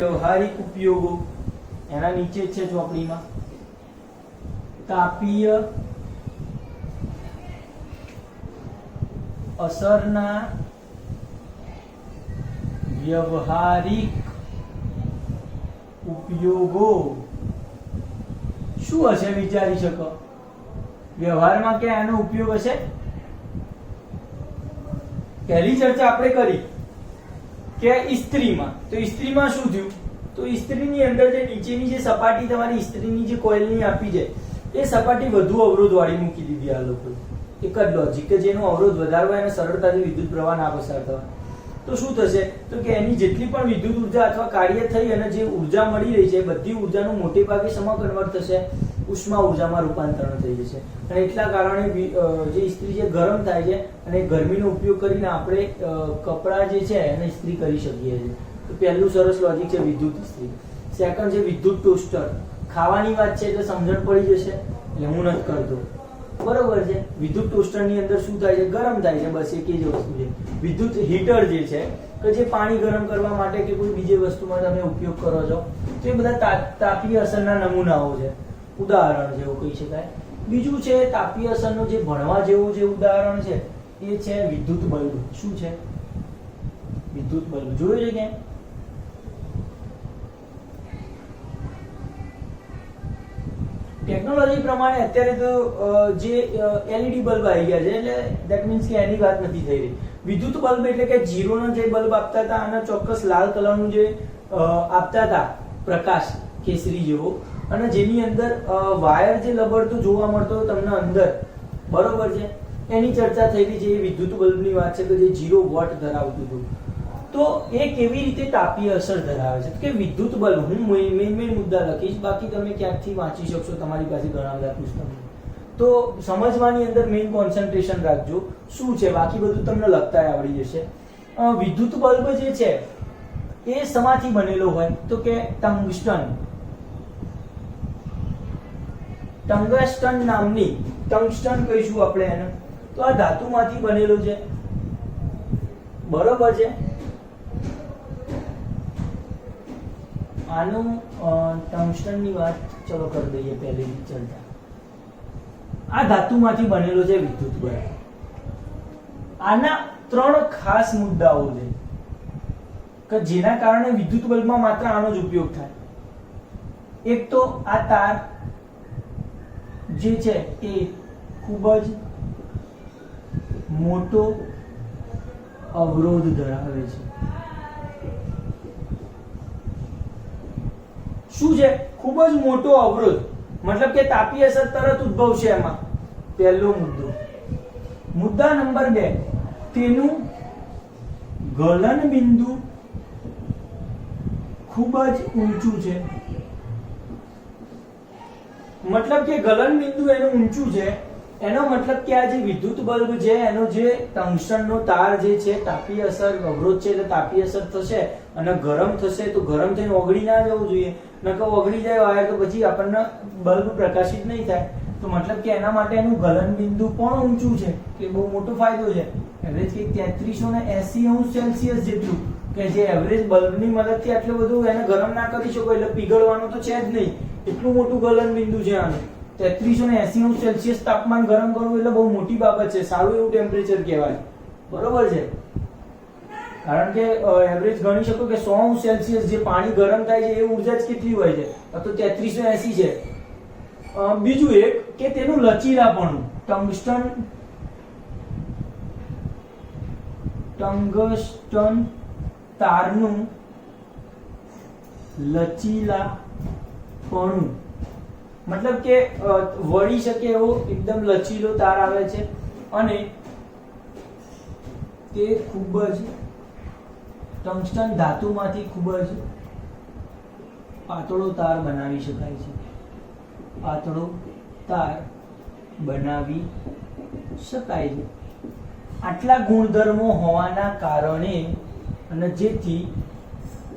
વ્યવહારિક ઉપયોગો એના નીચે છે ચોપડીમાં તાપીય અસરના વ્યવહારિક ઉપયોગો શું હશે વિચારી શકો વ્યવહારમાં કે આનો ઉપયોગ હશે પહેલી ચર્ચા આપણે કરી કે ઇસ્ત્રીમાં તો ઇસ્ત્રીમાં શું થયું તો ઇસ્ત્રીની અંદર જે નીચેની જે સપાટી તમારી ઇસ્ત્રીની જે કોઇલની આપી છે એ સપાટી વધુ અવરોધ વાળી મૂકી દીધી આ લોકો એક જ લોજિક કે જેનો અવરોધ વધારે હોય અને સરળતાથી વિદ્યુત પ્રવાહ ના પસાર થાય તો શું થશે તો કે એની જેટલી પણ વિદ્યુત ઉર્જા અથવા કાર્ય થઈ અને જે ઉર્જા મળી રહી છે બધી ઉર્જાનું મોટે ભાગે શેમાં કન્વર્ટ થશે ઉષ્મા ઉર્જામાં રૂપાંતરણ થઈ જશે અને એટલા કારણે જે ઇસ્ત્રી છે ગરમ થાય છે અને ગરમીનો ઉપયોગ કરીને આપણે કપડાં જે છે એને ઇસ્ત્રી કરી શકીએ છીએ તો પહેલું સરસ લોજિક છે વિદ્યુત ઇસ્ત્રી સેકન્ડ છે વિદ્યુત ટોસ્ટર ખાવાની વાત છે એટલે સમજણ પડી જશે એટલે હું નથી કરતો બરોબર છે વિદ્યુત ટોસ્ટર ની અંદર શું થાય છે ગરમ થાય છે બસ એક જ વસ્તુ છે વિદ્યુત હીટર જે છે કે જે પાણી ગરમ કરવા માટે કે કોઈ બીજી વસ્તુમાં તમે ઉપયોગ કરો છો તો એ બધા તાપીય અસરના નમૂનાઓ છે ઉદાહરણ જેવું કહી શકાય બીજું છે તાપીય અસરનો જે ભણવા જેવું જે ઉદાહરણ છે એ છે વિદ્યુત બલ્બ શું છે વિદ્યુત બલ્બ જોયું છે ક્યાં ટેકનોલોજી પ્રમાણે અત્યારે તો જે એલઈડી બલ્બ આવી ગયા છે એટલે ધેટ મીન્સ કે એની વાત નથી થઈ રહી વિદ્યુત બલ્બ એટલે કે જીરોનો જે બલ્બ આપતા હતા અને ચોક્કસ લાલ કલરનું જે આપતા હતા પ્રકાશ કેસરી જેવો અને જેની અંદર વાયર જે લબડતો જોવા મળતો તમને અંદર બરોબર છે એની ચર્ચા થયેલી છે એ વિદ્યુત બલ્બની વાત છે કે જે 0 વોટ ધરાવતું હતું તો એ કેવી રીતે તાપીય અસર ધરાવે છે કે વિદ્યુત બલ્બ હું મેઇન મુદ્દા લખીશ બાકી તમે ક્યાંકથી વાંચી શકશો તમારી પાસે ઘણા બધા પુસ્તકો તો સમજવાની અંદર મેઇન કોન્સન્ટ્રેશન રાખજો શું છે બાકી બધું તમને લખતા આવડી જશે વિદ્યુત બલ્બ જે છે એ શેમાંથી બનેલો હોય તો કે ટંગસ્ટન નામની ટંગસ્ટન કહીશું આપણે એને તો આ ધાતુમાંથી બનેલો છે બરોબર છે આનું ટંગસ્ટનની વાત ચલો કરી દઈએ પહેલી ચર્ચા આ ધાતુમાંથી બનેલો છે વિદ્યુત બલ્બ આના 3 ખાસ મુદ્દાઓ છે કે જેના કારણે વિદ્યુત બલ્બમાં માત્ર આનો જ ઉપયોગ થાય એક તો આ તાર જે છે એ ખૂબ જ મોટો અવરોધ ધરાવે છે શું છે ખૂબ જ મોટો અવરોધ મતલબ કે તાપીય અસર તરત ઉદ્ભવશે એમાં પહેલો મુદ્દા નંબર 2 તેનું ગલન બિંદુ ખૂબ જ ઊંચું છે મતલબ કે ગલન બિંદુ એનું ઊંચું છે એનો મતલબ કે આ જે વિદ્યુત બલ્બ છે એનો જે ટંગસ્ટનનો તાર જે છે તાપીય અસર અવરોધ છે એટલે તાપીય અસર થશે અને ગરમ થશે તો ગરમ થઈને ઓગળી ના જવું જોઈએ નકર ઓગળી જાય વાયર તો પછી આપણને બલ્બ પ્રકાશિત નહીં થાય તો મતલબ કે એના માટે એનું ગલન બિંદુ પણ ઊંચું છે કે બહુ મોટો ફાયદો છે એવરેજ કે 3380°C જેટલું કે જે એવરેજ બલ્બની મદદથી આટલું બધું એને ગરમ ના કરી શકો એટલે પીગળવાનું તો છે જ નહીં એટલું મોટું ગલન બિંદુ છે આનું 3380°C તાપમાન ગરમ કરવું એટલે બહુ મોટી બાબત છે સારું એવું ટેમ્પરેચર કહેવાય બરોબર છે કારણ કે એવરેજ ગણી શકો કે 100°C જે પાણી ગરમ થાય છે એ ઉર્જા જ કેટલી હોય છે તો 3380 છે બીજું એક કે તેનું લચીલાપણું ટંગસ્ટન તારનું લચીલાપણું મતલબ કે વળી શકે એવો એકદમ લચીલો તાર આવે છે અને તે ખૂબ જ ટંગસ્ટન ધાતુમાંથી ખૂબ જ પાતળો તાર બનાવી શકાય છે પાતળો તાર બનાવી શકાય છે આટલા ગુણધર્મો હોવાના કારણે અને જેથી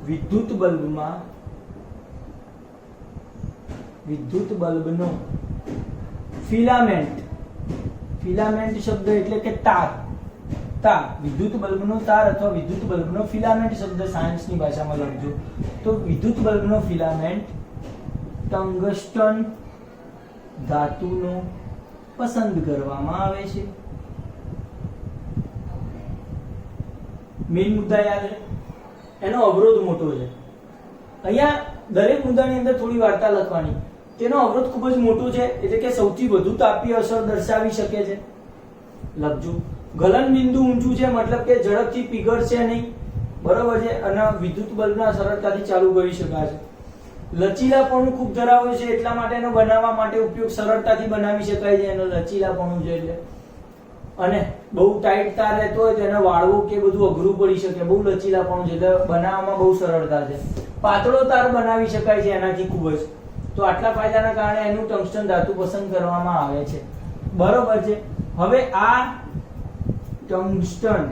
વિદ્યુત બલ્બનો ફિલામેન્ટ શબ્દ એટલે કે તાર તાર, વિદ્યુત બલ્બનો તાર અથવા વિદ્યુત બલ્બનો ફિલામેન્ટ શબ્દ સાયન્સની ભાષામાં લખજો તો વિદ્યુત બલ્બનો ફિલામેન્ટ ટંગસ્ટન ધાતુનો પસંદ કરવામાં આવે છે. મેઇન મુદ્દા યાદ રહે, એનો અવરોધ મોટો છે. અહીંયા દરેક મુદ્દાની અંદર થોડી વાર્તા લખવાની. તેનો અવરોધ ખૂબ જ મોટો છે એટલે કે સૌથી વધુ તાપીય અસર દર્શાવી શકે છે. લખજો. ગલન બિંદુ ઊંચું છે મતલબ કે ઝડપથી પીગળશે નહીં, બરોબર છે, અને વિદ્યુત બલ્બના સરળતાથી ચાલુ કરી શકાય છે. લચીલાપણું ખૂબ ધરાવે છે એટલા માટે એનો બનાવવા માટે ઉપયોગ સરળતાથી બનાવી શકાય છે, એનો લચીલાપણું છે એટલે. અને બહુ ટાઈટ તાર રહેતો હોય તો એને વાળવું કે બધું અઘરું પડી શકે, બહુ લચીલાપણું છે એટલે બનાવવામાં બહુ સરળતા છે. પાતળો તાર બનાવી શકાય છે એનાથી ખૂબ જ. તો આટલા ફાયદાના કારણે એનું ટંગસ્ટન ધાતુ પસંદ કરવામાં આવે છે, બરોબર છે. હવે આ ટંગસ્ટન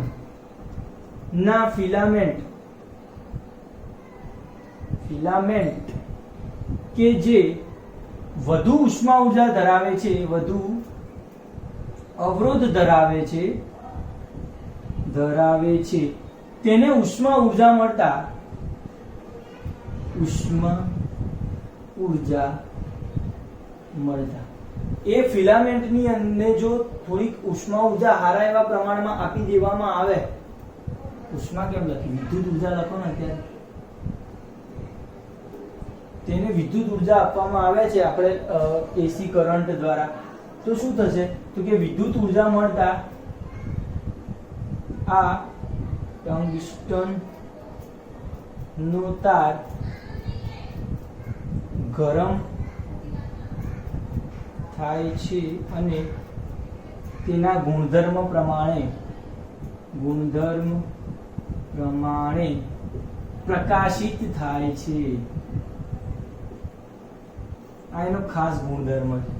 ના ફિલામેન્ટ કે જે વધુ ઉષ્મા ઊર્જા ધરાવે છે, વધુ અવરોધ ધરાવે છે તેને ઉષ્મા ઊર્જા મળતા એ ફિલામેન્ટની અંદર જો થોડીક ઉષ્મા ઊર્જા હારા એવા પ્રમાણમાં આપી દેવામાં આવે, ઉષ્મા કેમ લખી, વિદ્યુત ઊર્જા લખો ને અત્યારે, તેને વિદ્યુત ઊર્જા આપવામાં આવે છે આપણે એસી કરંટ દ્વારા, તો શું થશે તો કે વિદ્યુત ઊર્જા મળતા આ ટંગસ્ટન નો તાર ગરમ થાય છે અને તેના ગુણધર્મ પ્રમાણે પ્રકાશિત થાય છે. આ એનો ખાસ ગુણધર્મ છે.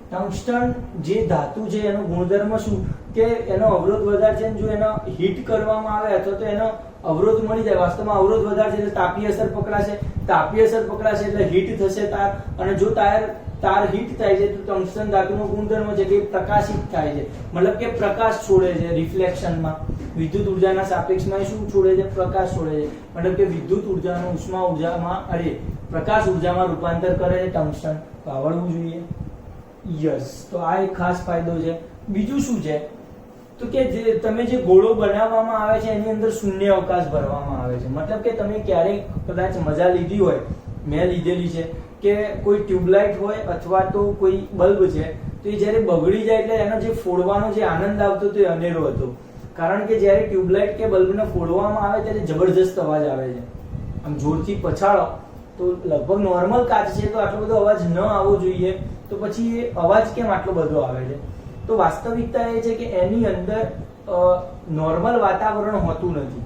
ટંગસ્ટન જે ધાતુ છે એનો ગુણધર્મ શું કે એનો અવરોધ વધારે છે, જો એનો હીટ કરવામાં આવે અથવા તો એનો અવરોધ મળી જાય, વાસ્તવમાં અવરોધ વધારે છે એટલે તાપીય અસર પકડાશે, તાપીય અસર પકડાશે એટલે હીટ થશે તાર, અને જો તાર હીટ થાય છે તો ટંગસ્ટન ધાતુનો ગુણધર્મ છે કે પ્રકાશિત થાય છે, મતલબ કે પ્રકાશ છોડે છે રિફ્લેક્શનમાં. વિદ્યુત ઊર્જાના સાપેક્ષમાં શું છોડે છે, પ્રકાશ છોડે છે, મતલબ કે વિદ્યુત ઊર્જાનું ઉષ્મા ઊર્જામાં પ્રકાશ ઊર્જામાં રૂપાંતર કરે છે ટંગસ્ટન. તો આવડવું જોઈએ. યસ, તો આ એક ખાસ ફાયદો છે. બીજું શું છે તો કે જે તમે જે ગોળો બનાવવામાં આવે છે એની અંદર શૂન્ય અવકાશ ભરવામાં આવે છે, મતલબ કે તમે ક્યારેક કદાચ મજા લીધી હોય, મેં લીધેલી છે, કે કોઈ ટ્યુબલાઇટ હોય અથવા તો કોઈ બલ્બ છે તો એ જ્યારે બગડી જાય એટલે એનો જે ફોડવાનો જે આનંદ આવતો તો એ અનેરો હતો. કારણ કે જ્યારે ટ્યુબલાઇટ કે બલ્બને ફોડવામાં આવે ત્યારે જબરજસ્ત અવાજ આવે છે. આમ જોરથી પછાડો તો લગભગ નોર્મલ કાચ છે તો આટલો બધો અવાજ ન આવવો જોઈએ, તો પછી એ અવાજ કેમ આટલો બધો આવે છે? તો વાસ્તવિકતા એ છે કે એની અંદર નોર્મલ વાતાવરણ હોતું નથી.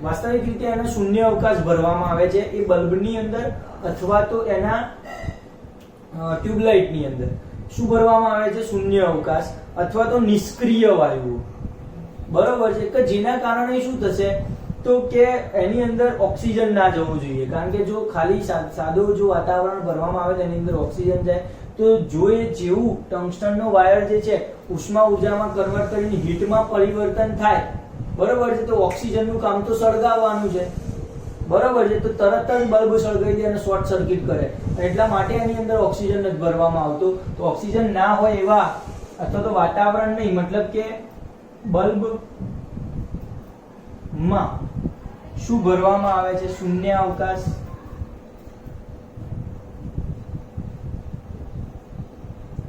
વાસ્તવિક રીતે એને શૂન્ય અવકાશ ભરવામાં આવે છે એ બલ્બની અંદર અથવા તો એના ટ્યુબલાઇટની અંદર. શું ભરવામાં આવે છે? શૂન્ય અવકાશ અથવા તો નિષ્ક્રિય વાયુઓ, બરોબર છે, કે જેના કારણે શું થશે તો કે એની અંદર ઓક્સિજન ના જવું જોઈએ. કારણ કે જો ખાલી સાદો જો વાતાવરણ ભરવામાં આવે તો એની અંદર ઓક્સિજન જાય તો જો એ જેવું ટંગસ્ટનનો વાયર જે છે ઉષ્મા ઊર્જામાં કન્વર્ટ કરીને હીટમાં પરિવર્તન થાય, બરોબર છે, તો ઓક્સિજનનું કામ તો સળગાવવાનું છે, બરોબર છે, તો તરત જ બલ્બ સળગાવી દે અને શોર્ટ સર્કિટ કરે. એટલા માટે એની અંદર ઓક્સિજન જ ભરવામાં આવતો. તો ઓક્સિજન ના હોય એવા અથવા તો વાતાવરણ નહીં, મતલબ કે બલ્બ માં શું ભરવામાં આવે છે? શૂન્ય અવકાશ.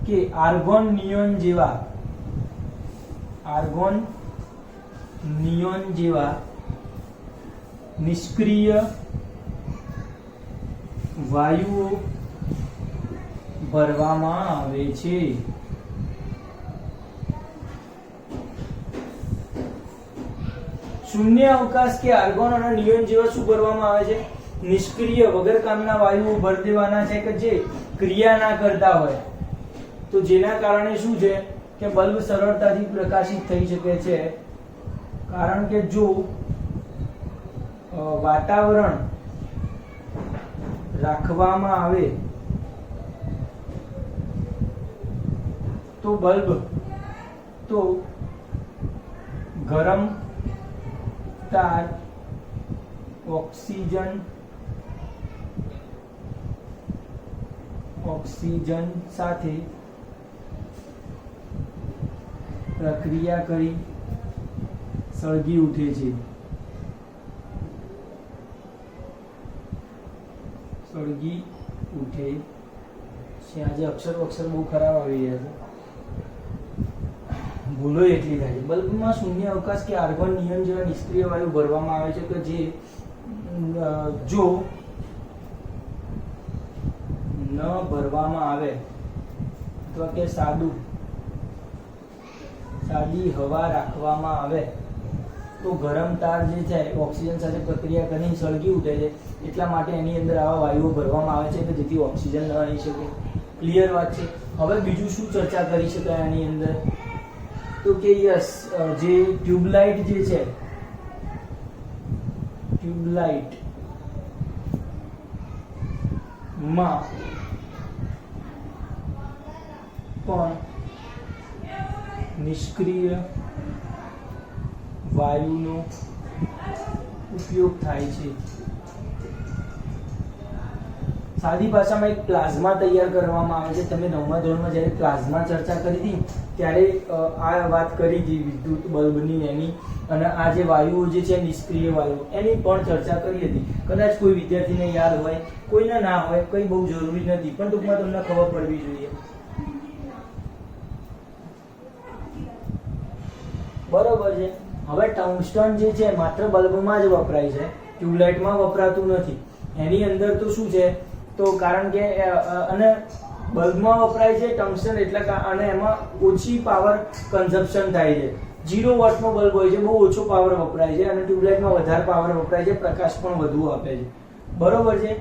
કે આર્ગોન નિયોન જેવા નિષ્ક્રિય વાયુઓ ભરવામાં આવે છે. શૂન્ય અવકાશ કે આર્ગોન અને નિયોન જેવા શું ભરવામાં આવે છે? નિષ્ક્રિય વગર કામના વાયુઓ ભરી દેવાના છે કે જે ક્રિયા ના કરતા હોય. તો જેના કારણે શું છે કે બલ્બ સરળતાથી પ્રકાશિત થઈ શકે છે. કારણ કે જો વાતાવરણ રાખવામાં આવે તો બલ્બ તો ગરમ તાર ઓક્સિજન સાથે પ્રક્રિયા કરી સળગી ઉઠે છે. આજે અક્ષર બહુ ખરાબ આવી રહ્યા છે, ભૂલો એટલી થાય છે. બલ્બમાં શૂન્ય અવકાશ કે આર્ગોન નિયન જેવા નિષ્ક્રિય વાયુ ભરવામાં આવે છે કે જે જો ન ભરવામાં આવે અથવા કે સાદી હવા રાખવામાં આવે તો ગરમ તાર જે છે ઓક્સિજન સાથે પ્રક્રિયા કરીને સળગી ઉઠે છે. એટલા માટે એની અંદર આવા વાયુઓ ભરવામાં આવે છે કે જેથી ઓક્સિજન ન રહી શકે. ક્લિયર વાત છે. હવે બીજું શું ચર્ચા કરી શકાય આની અંદર? તો કે યસ, જે ટ્યુબલાઇટ જે છે, ટ્યુબલાઇટ માં પણ નિષ્ક્રિય વાયુનો ઉપયોગ થાય છે. સાદી ભાષામાં એક પ્લાઝમા તૈયાર કરવામાં આવે છે. તમે 9મા ધોરણમાં જ્યારે પ્લાઝમા ચર્ચા કરી હતી ત્યારે આ વાત કરી હતી વિદ્યુત બલ્બની એની, અને આ જે વાયુઓ જે છે નિષ્ક્રિય વાયુઓ એની પણ ચર્ચા કરી હતી. કદાચ કોઈ વિદ્યાર્થીને યાદ હોય, કોઈને ના હોય, કંઈ બહુ જરૂરી નથી, પણ ટૂંકમાં તમને ખબર પડવી જોઈએ. બરોબર છે. હવે ટંગસ્ટન જે છે માત્ર બલ્બમાં જ વપરાય છે, ટ્યુબલાઇટમાં વપરાતું નથી. એની અંદર તો શું છે, તો કારણ કે અને બલ્બમાં વપરાય છે ટંગસ્ટન એટલે અને એમાં ઓછી પાવર કન્ઝપ્શન થાય છે. 0 વોટનો બલ્બ હોય છે, બહુ ઓછો પાવર વપરાય છે, અને ટ્યુબલાઇટમાં વધારે પાવર વપરાય છે, પ્રકાશ પણ વધુ આપે છે. બરોબર છે.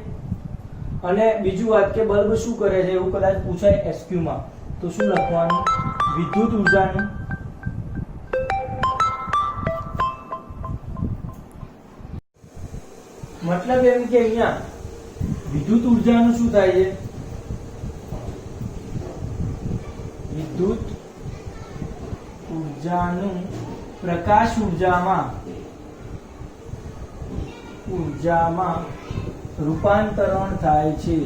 અને બીજું વાત કે બલ્બ શું કરે છે એવું કદાચ પૂછાય એસક્યુ માં, તો શું લખવાનું? વિદ્યુત ઉર્જાનું મતલબ એમ કે અહીંયા વિદ્યુત ઉર્જાનું શું થાય છે? વિદ્યુત ઉર્જાનું પ્રકાશ ઉર્જામાં રૂપાંતરણ થાય છે.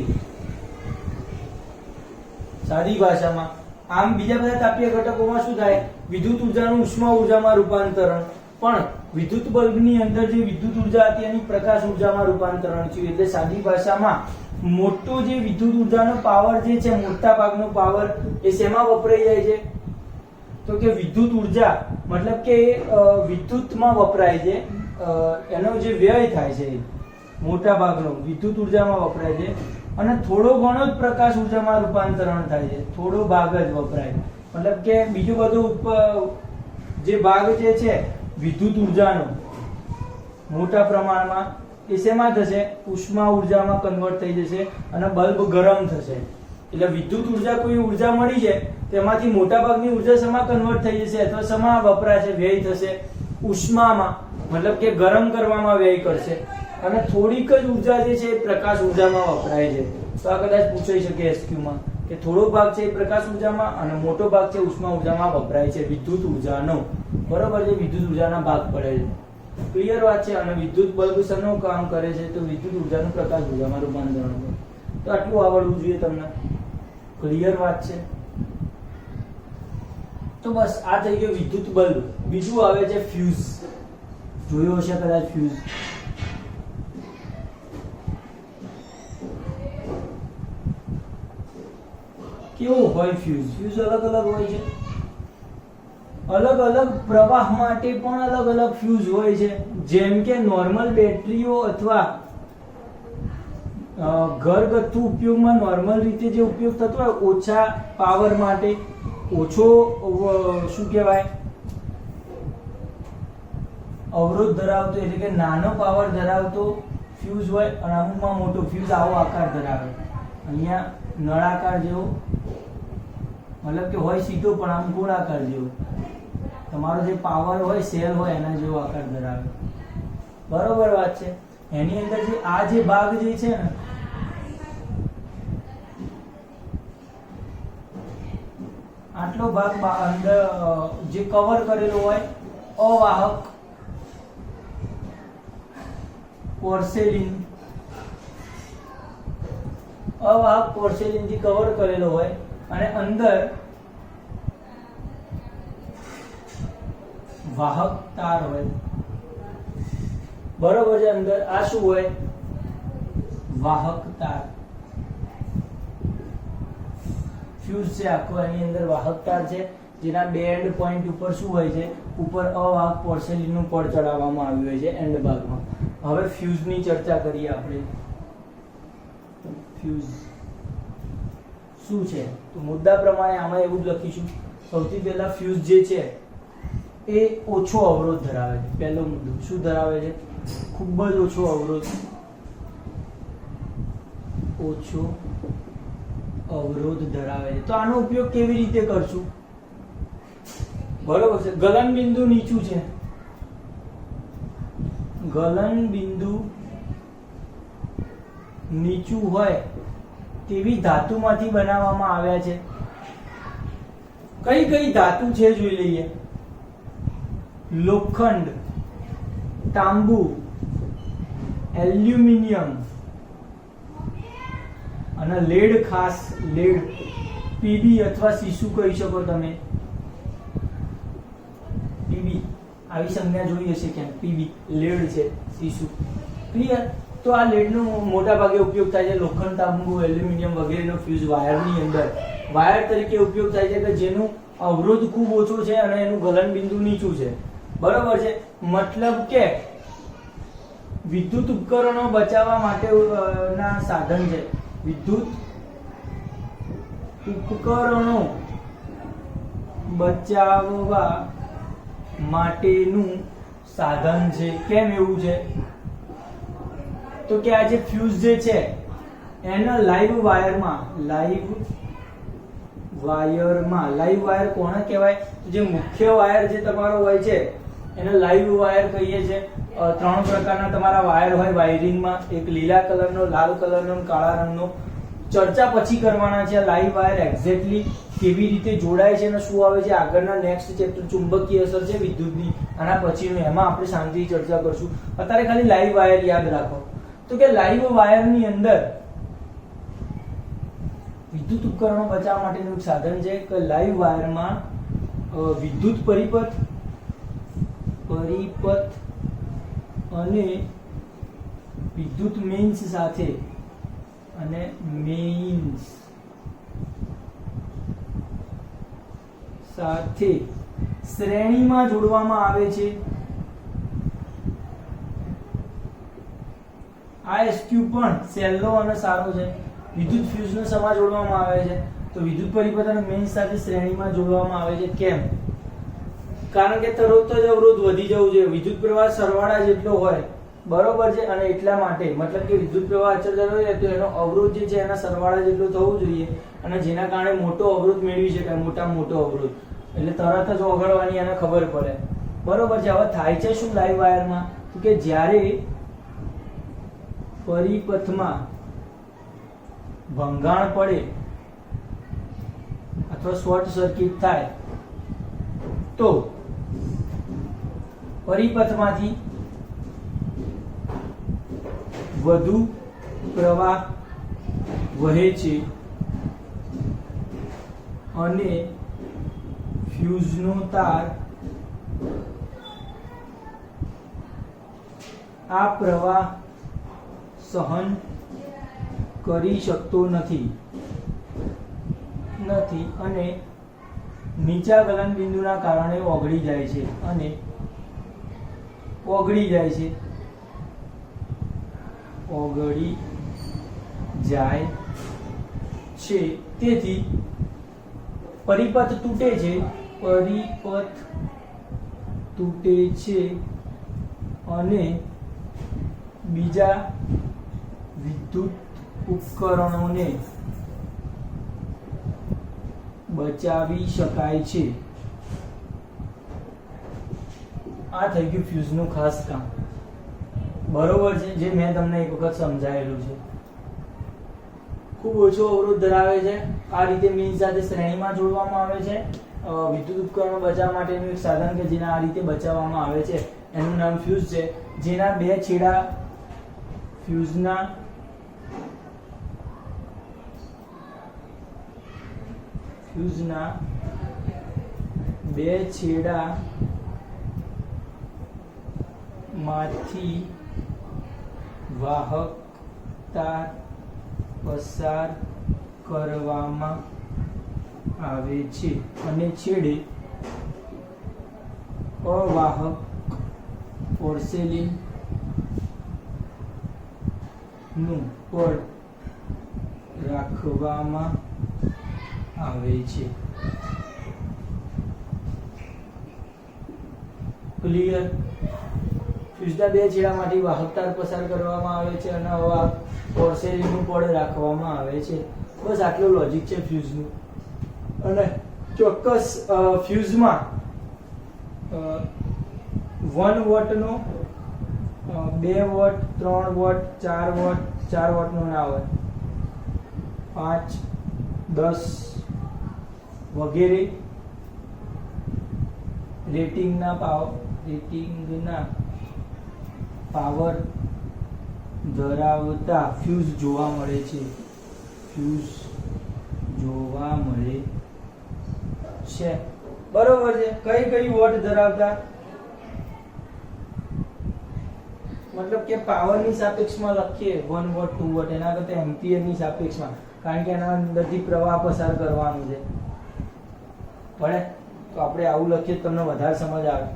સાદી ભાષામાં આમ બીજા બધા તાપીય ઘટકોમાં શું થાય? વિદ્યુત ઉર્જાનું ઉષ્મા ઉર્જામાં રૂપાંતરણ. પણ વિદ્યુત બલ્બની અંદર જે વિદ્યુત ઉર્જા હતી એની પ્રકાશ ઉર્જામાં રૂપાંતરણ થયું. એટલે સાદી ભાષામાં મોટો જે વિદ્યુત ઉર્જાનો પાવર જે છે, મોટા ભાગનો પાવર એ શેમાં વપરાઈ જાય છે? તો કે વિદ્યુત ઉર્જા મતલબ કે વિદ્યુતમાં વપરાય છે. એનો જે વ્યય થાય છે મોટા ભાગનો વિદ્યુત ઉર્જામાં વપરાય છે, અને થોડો ઘણો જ પ્રકાશ ઉર્જામાં રૂપાંતરણ થાય છે. થોડો ભાગ જ વપરાય, મતલબ કે બીજું બધું જે ભાગ જે છે વિદ્યુત ઉર્જાનો મોટા પ્રમાણમાં એ શેમાં થશે? ઉષ્મા ઉર્જામાં કન્વર્ટ થઈ જશે અને બલ્બ ગરમ થશે. એટલે વિદ્યુત ઉર્જા કોઈ ઉર્જા મળી છે તેમાંથી મોટા ભાગની ઉર્જા શેમાં કન્વર્ટ થઈ જશે અથવા શેમાં વપરાશે? વ્યય થશે ઉષ્મામાં, મતલબ કે ગરમ કરવામાં વ્યય કરશે. અને થોડીક જ ઉર્જા જે છે એ પ્રકાશ ઉર્જામાં વપરાય છે. તો આ કદાચ પૂછાઈ શકે એસક્યુ માં કે થોડો ભાગ છે એ પ્રકાશ ઉર્જામાં અને મોટો ભાગ છે ઉષ્મા ઉર્જામાં વપરાય છે વિદ્યુત ઉર્જાનો. બરોબર છે. વિદ્યુત ઉર્જાના ભાગ પડે છે. ક્લિયર વાત છે. અને વિદ્યુત બલ્બ શેનું કામ કરે છે? તો વિદ્યુત ઉર્જાનું પ્રકાશ ઉર્જામાં રૂપાંતરણ કરે. તો આટલું આવડવું જોઈએ તમને. ક્લિયર વાત છે. તો બસ આ થઈ ગયો વિદ્યુત બલ્બ. બીજું આવે છે ફ્યુઝ. જોયો હશે કદાચ ફ્યુઝ. કેવું હોય ફ્યુઝ? ફ્યુઝ અલગ અલગ હોય છે. અલગ અલગ પ્રવાહ માટે પણ અલગ અલગ ફ્યુઝ હોય છે. જેમ કે નોર્મલ બેટરીઓ અથવા ઘરગથ્થુ ઉપયોગમાં નોર્મલ રીતે જે ઉપયોગ થતો હોય ઓછા પાવર માટે, ઓછો શું કહેવાય અવરોધ ધરાવતો એટલે કે નાનો પાવર ધરાવતો ફ્યુઝ હોય, અને અમુકમાં મોટો ફ્યુઝ આવો આકાર ધરાવે. અહીંયા નળાકાર જેવો, મતલબ કે હોય સીધો પણ આમ ગોળાકાર જેવો. તમારો જે પાવર હોય સેલ હોય એના જેવો આકાર ધરાવે. બરોબર વાત છે. એની અંદર જે આ જે ભાગ જે છે ને આટલો ભાગ અંદર જે કવર કરેલો હોય અવાહક પોર્સેલિન થી કવર કરેલો હોય અને અંદર વાહક તાર હોય, બરોબર છે. અંદર આ શું હોય? વાહક તાર. ફ્યુઝ છે આખો, એની અંદર વાહક તાર છે, જેના બે એન્ડ પોઈન્ટ ઉપર શું હોય છે? ઉપર અવાહક પોર્સેલિનનું પડ ચડાવવામાં આવ્યું હોય છે એન્ડ ભાગમાં. હવે ફ્યુઝની ચર્ચા કરીએ આપણે. ફ્યુઝ શું છે? તો મુદ્દા પ્રમાણે આમાં એવું જ લખીશું. સૌથી પહેલા ફ્યુઝ જે છે એ ઓછો અવરોધ ધરાવે છે. પહેલો મુદ્દો શું ધરાવે છે? ખૂબ જ ઓછો અવરોધ. ઓછો અવરોધ ધરાવે છે. તો આનો ઉપયોગ કેવી રીતે કરશું? બરોબર છે. ગલન બિંદુ નીચું છે, ગલન બિંદુ નીચું હોય તેવી ધાતુમાંથી બનાવવામાં આવ્યા છે. કઈ કઈ ધાતુ છે જોઈ લઈએ. લોખંડ, તાંબુ, એલ્યુમિનિયમ અને લેડ. ખાસ લેડ, પીબી અથવા સીસુ કહી શકો તમે. પીબી આવી સંજ્ઞા જોઈ હશે ક્યાં? પીબી લેડ છે, સીસુ. ક્લિયર? તો આ લેડનો મોટા ભાગે ઉપયોગ થાય છે લોખંડ, તાંબુ, એલ્યુમિનિયમ વગેરેનો ફ્યુઝ વાયરની અંદર વાયર તરીકે ઉપયોગ થાય છે કે જેનું અવરોધ ખૂબ ઓછો છે અને એનું ગલન બિંદુ નીચું છે. બરોબર છે. મતલબ કે વિદ્યુત ઉપકરણો બચાવવા માટેના સાધન છે. વિદ્યુત ઉપકરણો બચાવવા માટેનું સાધન છે. કેમ એવું છે? તો કે આ જે ફ્યુઝ જે છે એના લાઈવ વાયર કોને કહેવાય? જે મુખ્ય વાયર જે તમારો હોય છે એને લાઈવ વાયર કહીએ છીએ. ત્રણ પ્રકારના તમારા વાયર હોય વાયરિંગમાં, એક લીલા કલરનો, લાલ કલરનો અને કાળા રંગનો. ચર્ચા પછી કરવાના છે લાઈવ વાયર એક્ઝેક્ટલી કેવી રીતે જોડાય છે અને શું આવે છે. આગળના નેક્સ્ટ ચેપ્ટર ચુંબકીય અસર છે વિદ્યુતની, આના પછીનું, એમાં આપણે શાંતિથી ચર્ચા કરશું. અત્યારે ખાલી લાઈવ વાયર યાદ રાખો. તો કે લાઈવ વાયરની અંદર વિદ્યુત ઉપકરણો બચાવવા માટેનું એક સાધન છે કે લાઈવ વાયરમાં વિદ્યુત પરિપથ અને વિદ્યુત મેઇન્સ સાથે શ્રેણીમાં જોડવામાં આવે છે. આ એસક્યુ પણ સહેલો અને સારો છે. વિદ્યુત ફ્યુઝનો સમા જોડવામાં આવે છે તો વિદ્યુત પરિપથ અને મેઇન્સ સાથે શ્રેણીમાં જોડવામાં આવે છે. કેમ? કારણ કે તરત જ અવરોધ વધી જવું જોઈએ. વિદ્યુત પ્રવાહ સરવાળા જેટલો હોય, બરોબર છે, અને એટલા માટે મતલબ કે વિદ્યુત પ્રવાહ અચળ હોય તો એનો અવરોધ જે છે એના સરવાળા જેટલો થવું જોઈએ અને જેના કારણે મોટો અવરોધ મેળવી શકાય. મોટો અવરોધ એટલે તરત જ ઓગળવાની એને ખબર પડે. બરોબર છે. હવે થાય છે શું લાઈવ વાયરમાં? તો કે જ્યારે પરિપથમાં ભંગાણ પડે અથવા શોર્ટ સર્કિટ થાય તો પરિપથમાંથી વધુ પ્રવાહ વહે છે અને ફ્યુઝનો તાર આ પ્રવાહ સહન કરી શકતો નથી અને નીચા ગલન બિંદુના કારણે ઓગળી જાય છે. તેથી પરિપથ તૂટે છે અને બીજા વિદ્યુત ઉપકરણોને બચાવી શકાય છે. આ થઈ ગયું ફ્યુઝનું ખાસ કામ. બરોબર છે, જે મેં તમને એક વખત સમજાયેલું છે. ખૂબ ઓછો અવરોધ ધરાવે છે. આ રીતે મેઇન સાથે શ્રેણીમાં જોડવામાં આવે છે. વિદ્યુત ઉપકરણો બચાવવા માટેનું એક સાધન કે જેના આ રીતે બચાવવામાં આવે છે એનું નામ ફ્યુઝ છે. જેના બે છેડા ફ્યુઝના બે છેડા માંથી વાહકતા પસાર કરવામાં આવે છે અને છેડે અવાહક પોર્સેલિન નું પડ રાખવામાં આવે છે. ક્લિયર? ફ્યુઝના બે છેડામાંથી વાહકતા પસાર કરવામાં આવે છે અને અવાહક પોર્સેલિનનું પડ રાખવામાં આવે છે. બસ આટલું લોજિક છે ફ્યુઝનું. અને ચોક્કસ ફ્યુઝમાં 1 વોટનો 2 વોટ 3 વોટ 4 વોટ 4 વોટનો ના હોય, 5 10 વગેરે રેટિંગના પાવર ધરાવતા ફ્યુઝ જોવા મળે છે. બરોબર છે. કઈ વોટ ધરાવતા, મતલબ કે પાવરની સાપેક્ષમાં લખીએ 1 વોટ 2 વોટ એના કરતા એમ્પિયરની સાપેક્ષમાં, કારણ કે એના અંદરથી પ્રવાહ પસાર કરવાનું છે. પડે તો આપણે આવું લખીએ તો તમને વધારે સમજ આવે.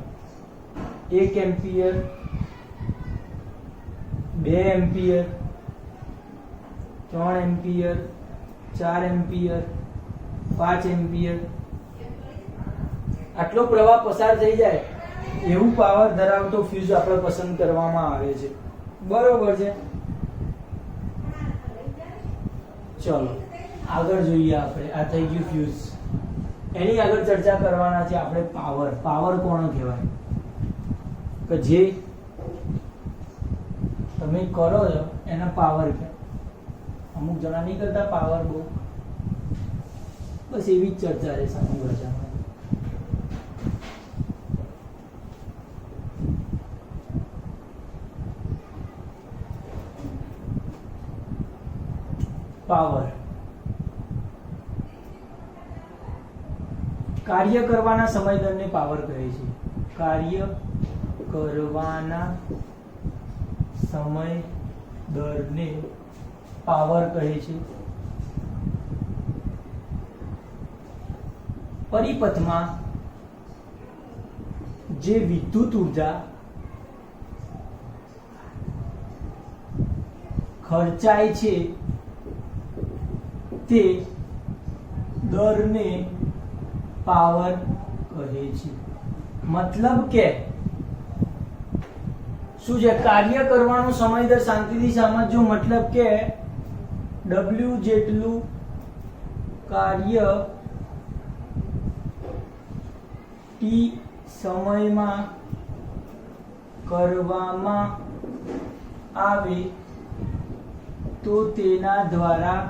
1 ampere, 2 ampere, 3 ampere, 4 ampere, 5 ampere, આટલો પ્રવાહ પસાર થઈ જાય એવું પાવર ધરાવતો ફ્યુઝ આપણે પસંદ કરવામાં આવે છે. બરોબર છે. ચલો આગળ જોઈએ આપણે. આ થઈ ગયું ફ્યુઝ. એની આગળ ચર્ચા કરવાના છે આપણે પાવર. પાવર કોનો કહેવાય? કે જે તમે કરો છો એના પાવર કહેવાય. અમુક જણા નહીં કરતા પાવર બહુ, બસ એવી જ ચર્ચા છે સમૂહ ભાષામાં. પાવર કાર્ય કરવાના સમય દરને પાવર કહે છે. કાર્ય કરવાના સમય દરને પાવર કહે છે. પરિપથમાં જે વિદ્યુત ઉર્જા ખર્ચાય છે તે દરને પાવર કહે છે. મતલબ કે શું છે? કાર્ય કરવાનો સમય દર શાંતિથી સમજો. મતલબ કે W જેટલું કાર્ય T સમયમાં કરવામાં આવે તો તેના દ્વારા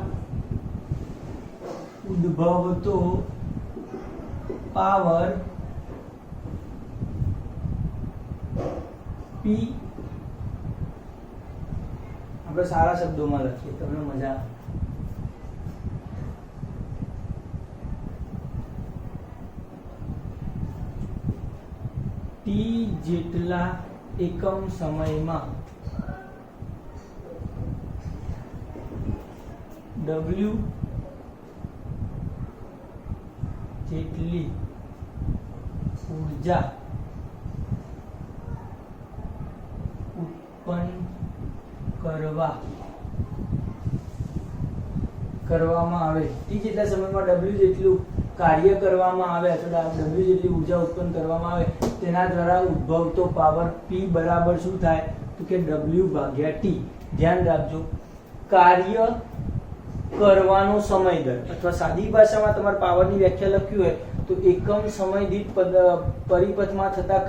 ઉદ્ભવતો પાવર P, આપણે સારા શબ્દોમાં લખીએ તમને મજા. T જેટલા એકમ સમયમાં W જેટલી ઉર્જા ઉત્પન્ન કરવામાં આવે, T જેટલા સમયમાં W જેટલું કાર્ય કરવામાં આવે અથવા W જેટલી ઉર્જા ઉત્પન્ન કરવામાં આવે તેના દ્વારા ઉદ્ભવતો પાવર P બરાબર શું થાય? તો કે W ભાગ્યા T. ધ્યાન રાખજો, કાર્ય કરવાનો સમય દર અથવા સાદી ભાષામાં તમારે પાવરની વ્યાખ્યા લખવી હોય તો એકમ સમય દીઠ પરિપથમાં થતા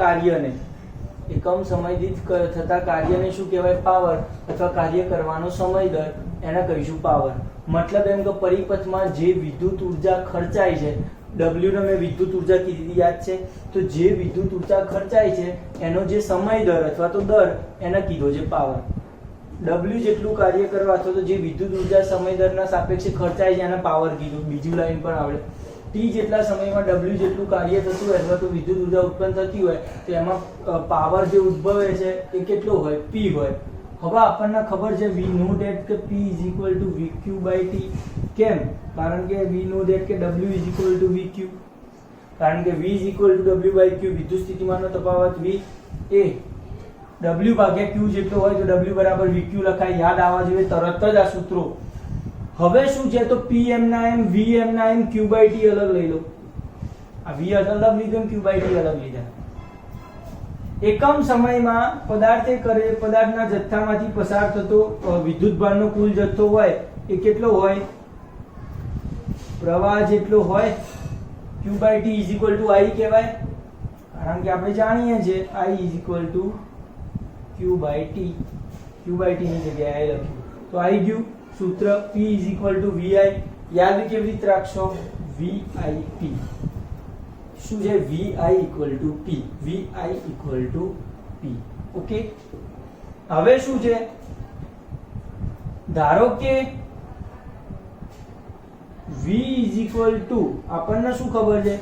કાર્યને શું કહેવાય? પાવર અથવા કાર્ય કરવાનો સમય દર, એને કહીશું પાવર. મતલબ એમ કે પરિપથમાં જે વિદ્યુત ઉર્જા ખર્ચાય છે, W ને મેં વિદ્યુત ઉર્જા કીધી યાદ છે, તો જે વિદ્યુત ઉર્જા ખર્ચાય છે એનો જે સમય દર અથવા તો દર એને કીધો છે પાવર. W જેટલું કાર્ય કરવા અથવા તો જે વિદ્યુત ઉર્જા સમય દરના સાપેક્ષે ખર્ચાય છે એને પાવર કીધું. બીજું લાઈન પણ આવડે. T જેટલા સમયમાં W જેટલું કાર્ય થતું હોય અથવા તો વિદ્યુત ઉર્જા ઉત્પન્ન થતી હોય તો એમાં પાવર જે ઉદ્ભવે છે એ કેટલો હોય? P હોય. હવે આપણને ખબર છે we know that કે P is equal to VQ/T. કેમ? કારણ કે we know that કે W is equal to VQ. કારણ કે V is equal to W/Q, વિદ્યુત સ્થિતિમાનનો તફાવત V એ W ભાગ્યા Q જેટલો હોય તો W બરાબર VQ લખાય. યાદ આવવા જોઈએ તરત જ આ સૂત્રો. હવે શું છે તો Pm ના m, Vm ના m, Q/T અલગ લઈ લો. આ V અલગ લીધો, Q/T અલગ લીધા. એકમ સમયમાં પદાર્થના જથ્થામાંથી પસાર થતો વિદ્યુતભારનો કુલ જથ્થો હોય એ કેટલો હોય? પ્રવાહ જેટલો હોય. Q/T is equal to I કહેવાય. કારણ કે આપણે જાણીએ છીએ I is equal to Q/T. Q/T ની જગ્યાએ I લખ્યું તો I ગયું. સૂત્ર P is equal to VI. યાદ કેવી રીતે રાખશો? VIP. શું છે? VI equal to P. VI equal to P. Okay. હવે શું છે? ધારો કે V is equal to આપણને શું ખબર છે?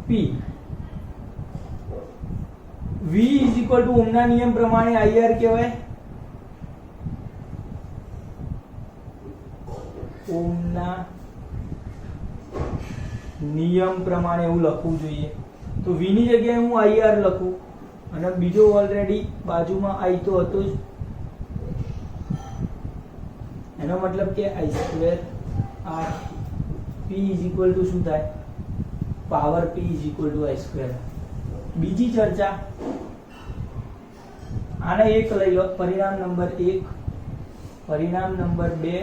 P. V is equal to ઓહમના નિયમ પ્રમાણે IR કહેવાય. ઓહમના નિયમ પ્રમાણે એવું લખવું જોઈએ. તો V ની જગ્યાએ હું IR લખું અને બીજો ઓલરેડી બાજુમાં I તો હતો જ, એનો મતલબ કે I² R. P is equal to શું થાય? Power P is equal to I². બીજી ચર્ચા, આને એક લઈ લો, પરિણામ નંબર 1. પરિણામ નંબર 2,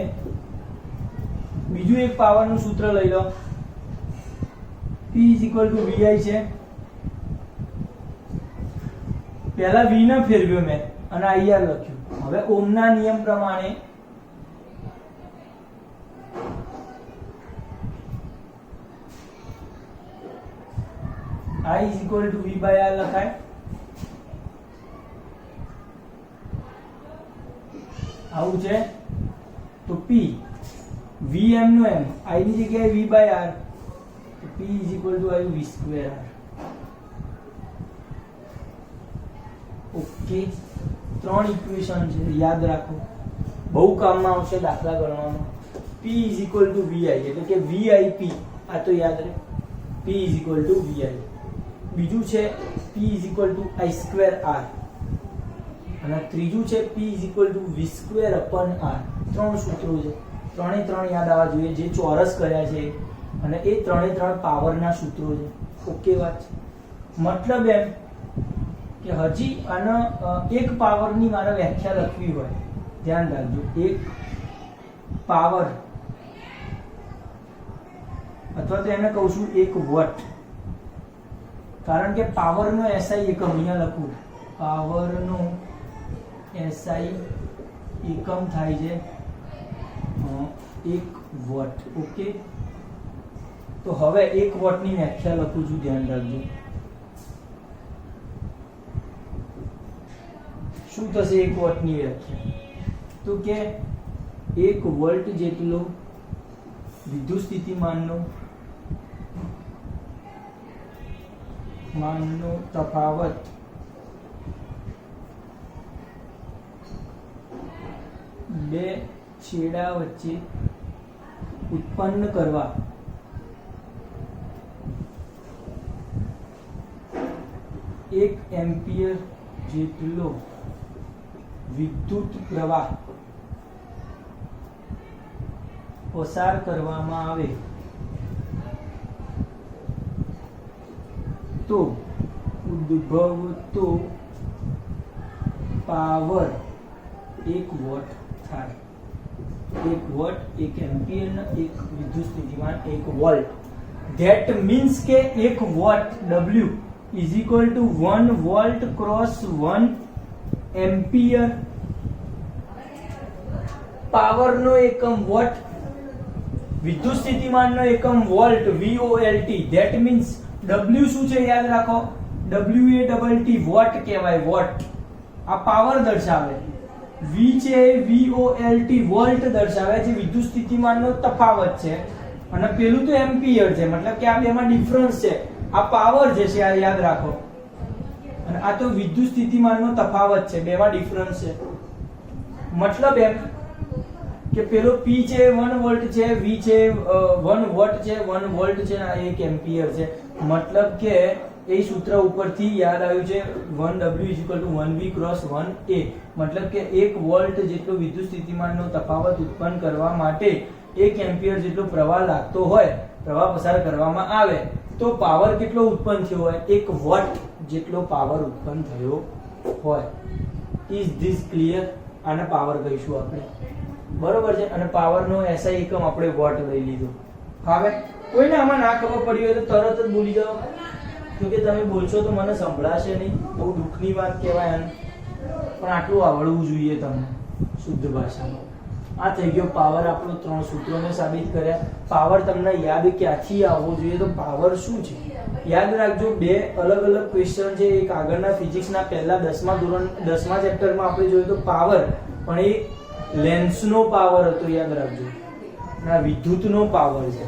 બીજું એક પાવરનું સૂત્ર લઈ લો. P is equal to VI છે. પહેલા V ને ફેરવ્યો મેં અને IR લખ્યું. હવે ઓહમના નિયમ પ્રમાણે I is equal to V/R લખાય. આવું છે તો P Vm no m, I ની જગ્યાએ V/R, તો P is equal to I V²R. Okay. 3 equation છે, યાદ રાખો, બહુ કામમાં આવશે દાખલા ગણવામાં. P is equal to VI એટલે કે VIP, આ તો યાદ રહે. P is equal to VI. બીજું છે P is equal to I²R અને ત્રીજું છે P is equal to V²/R. 3 સૂત્રો છે, ત્રણે ત્રણ યાદ આવવા જોઈએ, જે ચોરસ કર્યા છે અને એ ત્રણે ત્રણ પાવરના સૂત્રો છે. ઓકે વાત છે. મતલબ એમ કે હજી આનો એક પાવરની મારે વ્યાખ્યા લખવી હોય, ધ્યાન રાખજો, એક પાવર અથવા તો એને કહું છું 1 વોટ. કારણ કે પાવરનો SI એકમ અહીંયા લખું, પાવરનો SI એકમ થાય છે 1 વોટ. ઓકે. તો હવે 1 વોટની વ્યાખ્યા લખું છું, ધ્યાન રાખજો. શું થશે 1 વોટની વ્યાખ્યા? તો કે 1 વોલ્ટ જેટલો વિદ્યુત સ્થિતિમાનનો તફાવત બે છેડા વચ્ચે ઉત્પન્ન કરવા 1 એમ્પિયર જેટલો વિદ્યુત પ્રવાહ પસાર કરવામાં આવે તો ઉદ્ભવતો પાવર 1 વોટ થાય. 1 વોટ, 1 એમ્પિયર ને 1 વિદ્યુત સ્થિતિમાન 1 વોલ્ટ. ધેટ મીન્સ કે 1 watt W is equal to 1 volt cross 1 ampere. પાવરનો એકમ વોટ વિદ્યુત સ્થિતિમાનનો એકમ volt VOLT. That means W શું છે યાદ રાખો, WATT વોટ કહેવાય, વોટ. આ પાવર દર્શાવે. V છે VOLT વોલ્ટ દર્શાવે છે, વિદ્યુત સ્થિતિમાનનો તફાવત છે. અને પેલું તો એમ્પિયર છે, મતલબ કે આ બેમાં ડિફરન્સ છે. આ પાવર જે છે આ યાદ રાખો, અને આ તો વિદ્યુત સ્થિતિમાનનો તફાવત છે, બેમાં ડિફરન્સ છે. મતલબ એમ કે પેલો P છે 1 વોલ્ટ છે, V છે 1 વોટ છે, 1 વોલ્ટ છે, આ 1 એમ્પિયર છે. મતલબ કે એ સૂત્ર ઉપરથી યાદ આવ્યું છે 1W 1V × 1A. મતલબ કે 1 વોલ્ટ જેટલો વિદ્યુત સ્થિતિમાનનો તફાવત ઉત્પન્ન કરવા માટે 1 એમ્પિયર જેટલો પ્રવાહ લાગતો હોય, પ્રવાહ પસાર કરવામાં આવે તો પાવર કેટલો ઉત્પન્ન થયો હોય, 1 વોટ જેટલો પાવર ઉત્પન્ન થયો હોય. Is this clear? આને પાવર કહીશું આપણે, બરોબર છે. અને પાવરનો SI એકમ આપણે વોટ લઈ લીધો. હવે કોઈને આમાં ના ખબર પડી હોય તો તરત જ બોલી જાઓ, કે તમે બોલશો તો મને સંભળાશે નહીં, બહુ દુઃખની વાત કહેવાય. પણ આટલું આવડવું જોઈએ તમને શુદ્ધ ભાષામાં. આ થઈ ગયો પાવર. આપણો 3 સૂત્રોને સાબિત કર્યા. પાવર તમને યાદ ક્યાંથી આવવો જોઈએ? તો પાવર શું છે યાદ રાખજો. 2 અલગ અલગ ક્વેશ્ચન છે. એક આગળના ફિઝિક્સના પહેલા 10મા ચેપ્ટરમાં આપણે જોયું તો પાવર, પણ એ લેન્સનો પાવર હતો, યાદ રાખજો. ના, વિદ્યુતનો પાવર છે.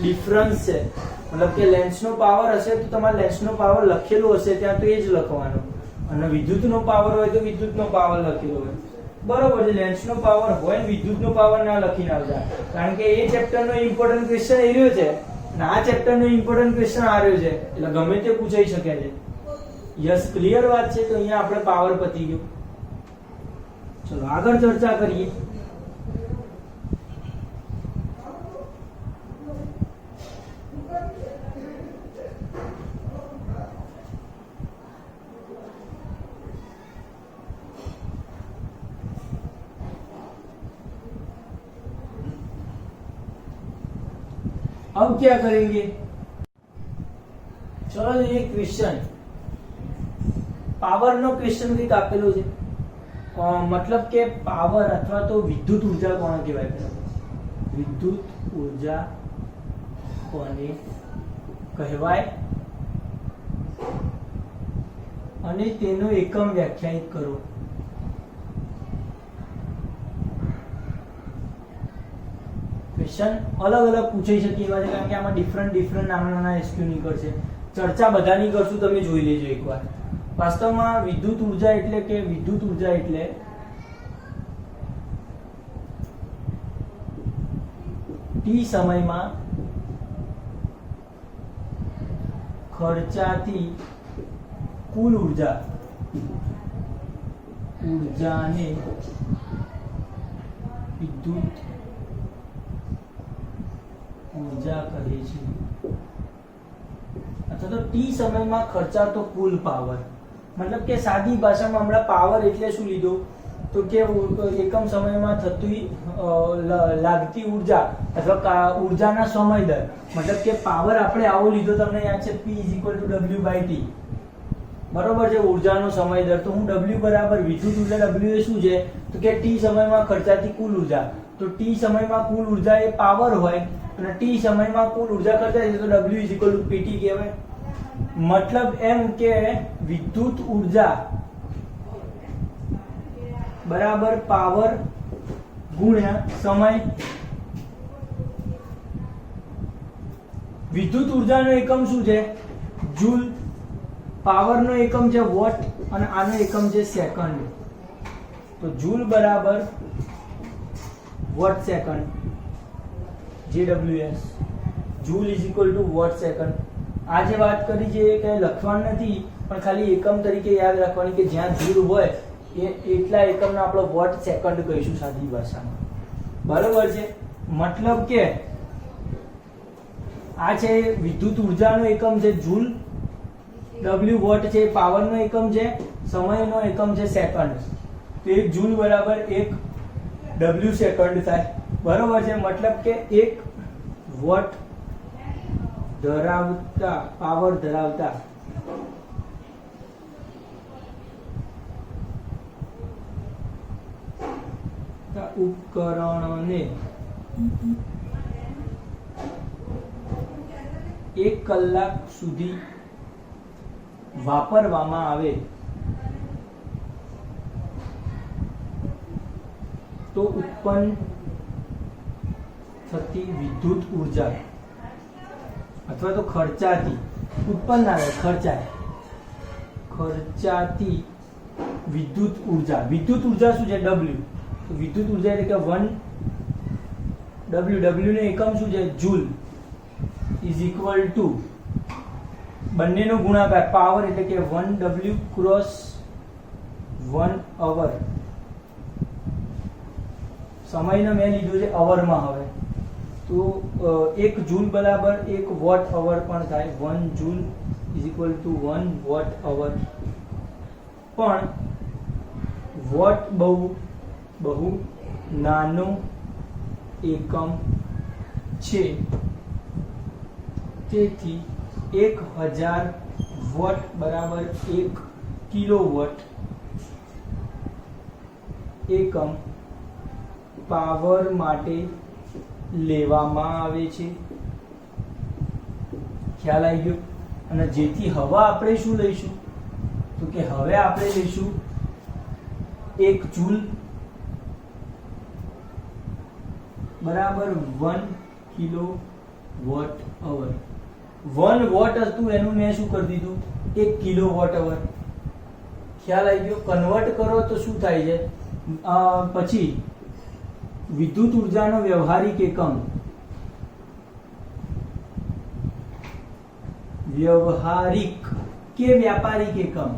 ડિફરન્સ છે. મતલબ કે લેન્સનો પાવર હશે તો તમારે લેન્સનો પાવર લખેલો હશે ત્યાં તો એ જ લખવાનો, અને વિદ્યુતનો પાવર હોય તો વિદ્યુતનો પાવર લખેલો હોય, બરોબર છે. લેન્સનો પાવર હોય ને વિદ્યુતનો પાવર ના લખીને આવતા, કારણ કે એ ચેપ્ટરનો ઇમ્પોર્ટન્ટ ક્વેશ્ચન એ રહ્યો છે અને આ ચેપ્ટરનો ઇમ્પોર્ટન્ટ ક્વેશ્ચન આ રહ્યો છે, એટલે ગમે તે પૂછાઈ શકે છે. યસ, ક્લિયર વાત છે. તો અહીંયા આપણે પાવર પતી ગયો. ચલો આગળ ચર્ચા કરીએ. अब क्या करेंगे? चलो ये क्वेश्चन, पावर नो क्वेश्चन કંઈક આપેલો છે. મતલબ કે પાવર અથવા તો વિદ્યુત ઉર્જા કોને કહેવાય? વિદ્યુત ઉર્જા કોને કહેવાય અને તેનો એકમ વ્યાખ્યાયિત કરો. ક્વેશ્ચન અલગ અલગ પૂછાઈ શકે એવા છે, કારણ કે આમાં ડિફરન્ટ નાના એસક્યુ નીકળશે. ચર્ચા બધાની કરશું, તમે જોઈ લેજો એકવાર. વાસ્તવમાં વિદ્યુત ઉર્જા એટલે T સમયમાં ખર્ચાતી કુલ ઉર્જાને વિદ્યુત ઉર્જા કહે છે. અથવા તો T સમયમાં ખર્ચાતો કુલ પાવર. મતલબ કે સાદી ભાષામાં હમણાં પાવર એટલે શું લીધું? તો કે એકમ સમયમાં થતી લાગતી ઉર્જા અથવા ઉર્જાના સમય દર. મતલબ કે પાવર આપણે આવો લીધો, તમને યાદ છે P = W/T, બરોબર છે, ઉર્જાનો સમય દર. તો હું W બરાબર વિદ્યુત ઉર્જા W એ શું છે? તો કે T સમયમાં ખર્ચાતી કુલ ઉર્જા. તો T સમયમાં કુલ ઉર્જા એ પાવર હોય અને T સમયમાં કુલ ઉર્જા ખર્ચાય છે તો W = PT કહેવાય. મતલબ એમ કે વિદ્યુત ઉર્જા બરાબર પાવર ગુણ્યા સમય. વિદ્યુત ઉર્જાનો એકમ શું છે? જૂલ. પાવરનો એકમ છે વોટ અને આનો એકમ છે સેકન્ડ. તો જૂલ બરાબર watt second, JWS. Joule = watt second. આ જે વાત કરી છે એ કઈ લખવાનું નથી, પણ ખાલી એકમ તરીકે યાદ રાખવાની કે જ્યાં જૂલ હોય એટલા એકમને આપણે વોટ સેકન્ડ કહીશું સાદી ભાષામાં, બરોબર છે. મતલબ કે આ છે વિદ્યુત ઉર્જાનો એકમ છે જૂલ, W વોટ છે, પાવરનો એકમ છે, સમયનો એકમ છે સેકન્ડ. તો 1 જૂલ બરાબર 1 W સેકન્ડ થાય, બરોબર છે. મતલબ કે 1 વોટ ધરાવતા પાવર ધરાવતા ઉપકરણોને 1 કલાક સુધી વાપરવામાં આવે તો ઉત્પન્ન થતી વિદ્યુત ઉર્જા અથવા તો ખર્ચાતી ઉત્પન્ન આવે ખર્ચાતી વિદ્યુત ઉર્જા શું છે W તો વિદ્યુત ઉર્જા એટલે કે 1 W નો એકમ શું છે જૂલ ઇઝ ઇક્વલ ટુ બંનેનો ગુણાકાર પાવર એટલે કે 1 W ક્રોસ 1 અવર સમયને મેં લીધું છે અવરમાં હવે તો 1 જૂલ બરાબર 1 વોટ અવર પણ થાય 1 joule is equal to 1 watt hour પણ વોટ બહુ નાનો એકમ છે તેથી 1000 વોટ બરાબર 1 કિલોવોટ એકમ પાવર માટે લેવામાં આવે છે ખ્યાલ આવી ગયો અને જેથી હવા આપણે શું લઈશું તો કે હવે આપણે લઈશું 1 જૂલ બરાબર 1 કિલો વોટ અવર 1 વોટ હતું એનું મેં શું કરી દીધું 1 કિલો વોટ અવર ખ્યાલ આવી ગયો કન્વર્ટ કરો તો શું થાય છે પછી વિદ્યુત ઉર્જાનો વ્યવહારિક એકમ વ્યવહારિક કે વ્યાપારિક એકમ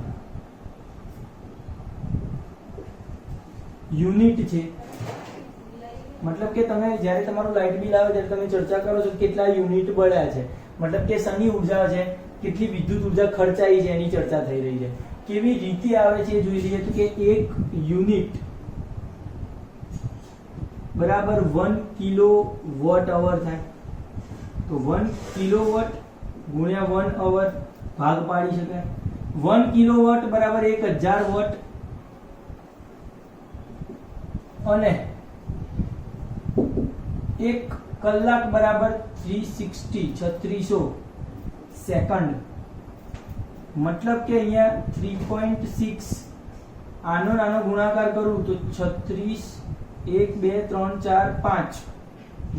યુનિટ છે મતલબ કે તમે જ્યારે તમારું લાઇટ બિલ આવે ત્યારે તમે ચર્ચા કરો છો કેટલા યુનિટ બળ્યા છે મતલબ કે શની ઉર્જા છે કેટલી વિદ્યુત ઉર્જા ખર્ચાઈ છે એની ચર્ચા થઈ રહી છે કેવી રીતે આવે છે જોઈ લઈએ તો કે 1 યુનિટ બરાબર 1 કિલો વોટ અવર થાય તો 1 કિલોવોટ ગુણ્યા 1 અવર ભાગ પાડી શકાય 1 કિલોવોટ બરાબર 1000 વોટ અને 1 કલાક બરાબર 3600 સેકન્ડ મતલબ કે અહીંયા 3.6 આનો નાનો ગુણાકાર કરું તો 36 1 2 3 4 5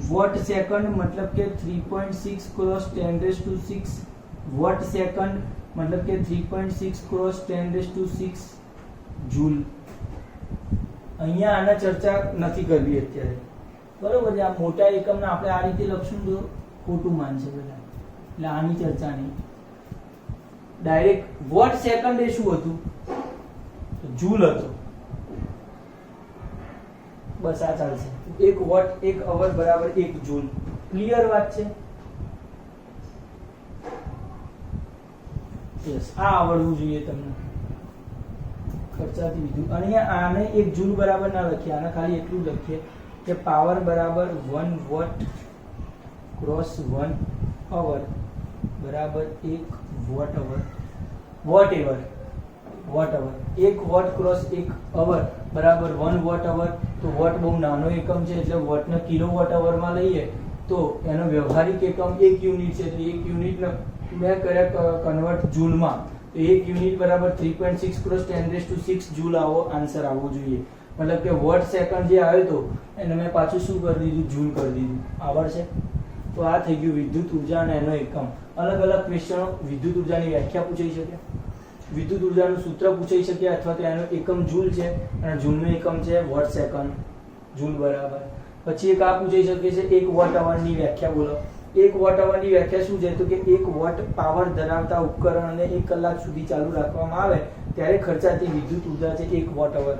વોટ સેકન્ડ मतलब કે 3.6 ક્રોસ 10⁶ વોટ સેકન્ડ मतलब કે 3.6 ક્રોસ 10⁶ જૂલ અહીંયા આના ચર્ચા નથી કરવી અત્યારે બરોબર છે આ મોટા એકમને આપણે આ રીતે લખશું તો ખોટું માનશે બધા એટલે આની ચર્ચા નહીં ડાયરેક્ટ વોટ સેકન્ડ એ શું હતું જૂલ હતો બસ આ ચાલશે 1 વોટ 1 અવર બરાબર 1 જૂલ ક્લિયર વાત છે યસ આ આવડવું જોઈએ તમને ખર્ચાતી વિદ્યુત અને આને 1 જૂલ બરાબર ના લખીએ આને ખાલી એટલું લખીએ કે પાવર બરાબર 1 વોટ ક્રોસ 1 અવર બરાબર 1 વોટ અવર વોટ અવર 1 વોટ ક્રોસ 1 અવર બરાબર 1 વોટ અવર તો વોટ બહુ નાનો એકમ છે એટલે વોટને કિલોવોટ અવરમાં લઈએ તો એનો વ્યવહારિક એકમ 1 યુનિટ છે તો 1 યુનિટને મેં કર્યા કન્વર્ટ જૂલમાં તો 1 યુનિટ બરાબર 3.6 ક્રોસ 10⁶ જૂલ આવો આન્સર આવવો જોઈએ મતલબ કે વોટ સેકન્ડ જે આવ્યો તો એને મેં પાછું શું કરી દીધું જૂલ કરી દીધું આવડશે તો આ થઈ ગયું વિદ્યુત ઉર્જા અને એનો એકમ અલગ અલગ ક્વેશ્ચનો વિદ્યુત ઉર્જાની વ્યાખ્યા પૂછાઈ શકે વિદ્યુત ઉર્જાનું સૂત્ર પૂછાઈ શકે અથવા તો એનો એકમ જૂલ છે અને જૂલનો એકમ છે વોટ સેકન્ડ જૂલ બરાબર પછી એક આ પૂછાઈ શકે છે 1 વોટ અવરની વ્યાખ્યા બોલો 1 વોટ અવરની વ્યાખ્યા શું છે તો કે 1 વોટ પાવર ધરાવતા ઉપકરણને 1 કલાક સુધી ચાલુ રાખવામાં આવે ત્યારે ખર્ચાતી વિદ્યુત ઉર્જા છે 1 વોટ અવર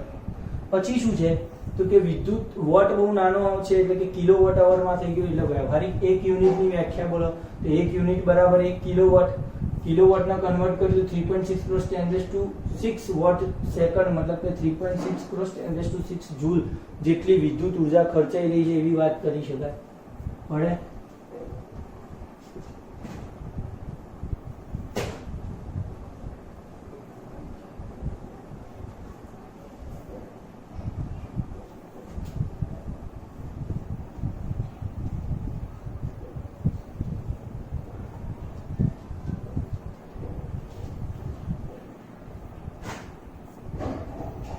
પછી શું છે તો કે વિદ્યુત વોટ બહુ નાનો છે એટલે કે કિલોવોટ અવરમાં થઈ ગયું એટલે વ્યવહારિક 1 યુનિટની વ્યાખ્યા બોલો તો 1 યુનિટ બરાબર 1 કિલોવોટ કિલોવોટને કન્વર્ટ કર્યું 3.6 ક્રોસ 10⁶ વોટ સેકન્ડ મતલબ કે 3.6 ક્રોસ 10⁶ જૂલ જેટલી વિદ્યુત ઉર્જા ખર્ચાઈ રહી છે એવી વાત કરી શકાય બરાબર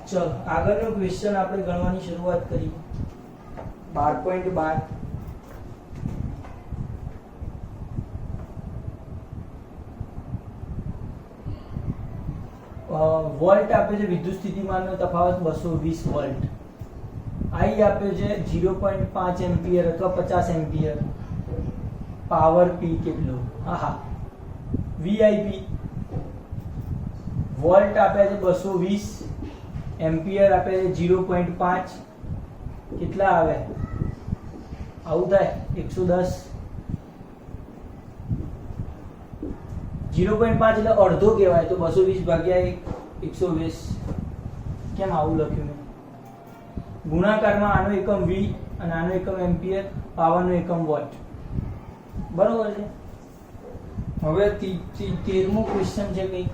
ચલો આગળનો ક્વેશ્ચન આપણે ગણવાની શરૂઆત કરીએ. 12.12 વોલ્ટ આપે છે, વિદ્યુત સ્થિતિમાનનો તફાવત 220 વોલ્ટ. I આપે છે 0.5 એમ્પિયર અથવા 50 એમ્પિયર. પાવર P કેટલો? આહા VIP વોલ્ટ આપે છે 220, એમ્પિયર આપે છે 0.5, કેટલા આવે? આવું થાય 110. 0.5 એટલે અડધો કહેવાય, તો 220 ભાગ્યા 120. કેમ આવું લખ્યું મેં? ગુણાકારમાં આનો એકમ V અને આનો એકમ એમ્પિયર, પાવરનો એકમ વોટ. બરોબર છે. હવે 13મો ક્વેશ્ચન છે કંઈક.